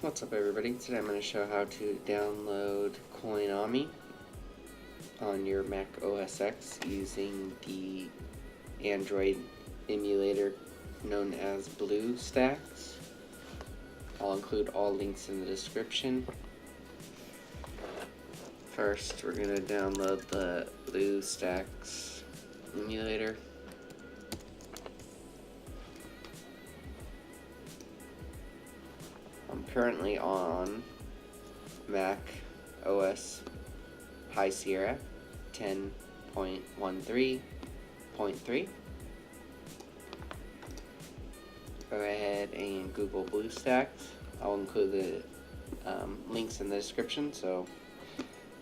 What's up everybody? Today I'm going to show how to download Coinomi on your Mac OS X using the Android emulator known as BlueStacks. I'll include all links in the description. First we're going to download the BlueStacks emulator. I'm currently on Mac OS High Sierra 10.13.3. Go ahead and Google BlueStacks. I'll include the links in the description, so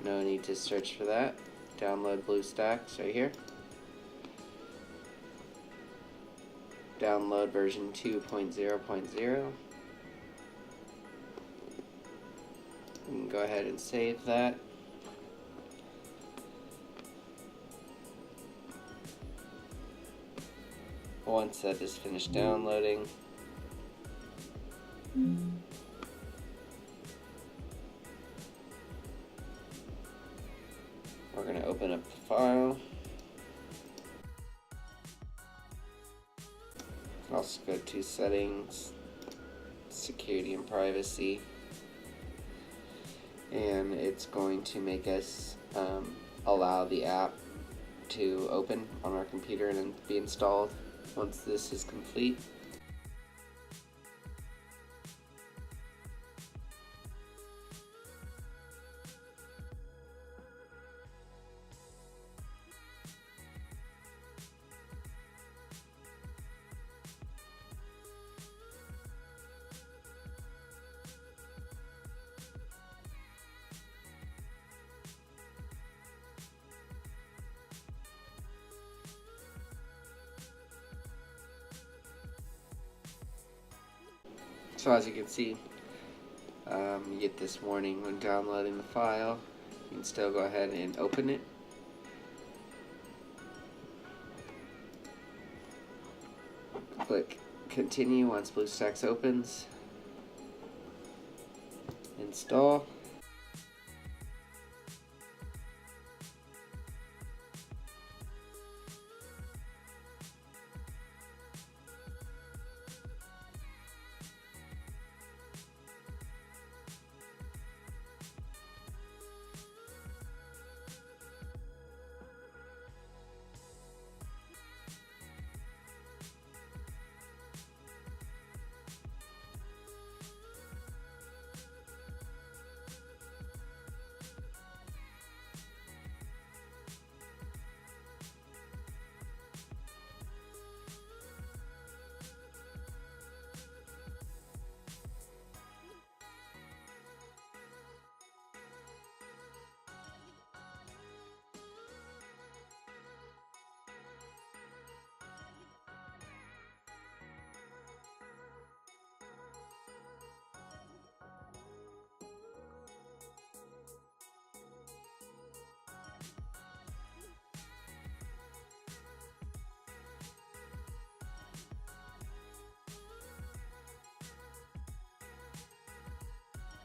no need to search for that. Download BlueStacks right here. Download version 2.0.0. You can go ahead and save that. Once that is finished downloading, we're going to open up the file. Also go to Settings, Security and Privacy, and it's going to make us allow the app to open on our computer and then be installed once this is complete. So as you can see, you get this warning when downloading the file. You can still go ahead and open it. Click continue once BlueStacks opens. Install.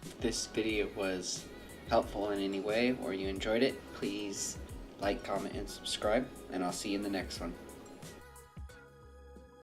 If this video was helpful in any way or you enjoyed it, please like, comment, and subscribe, and I'll see you in the next one.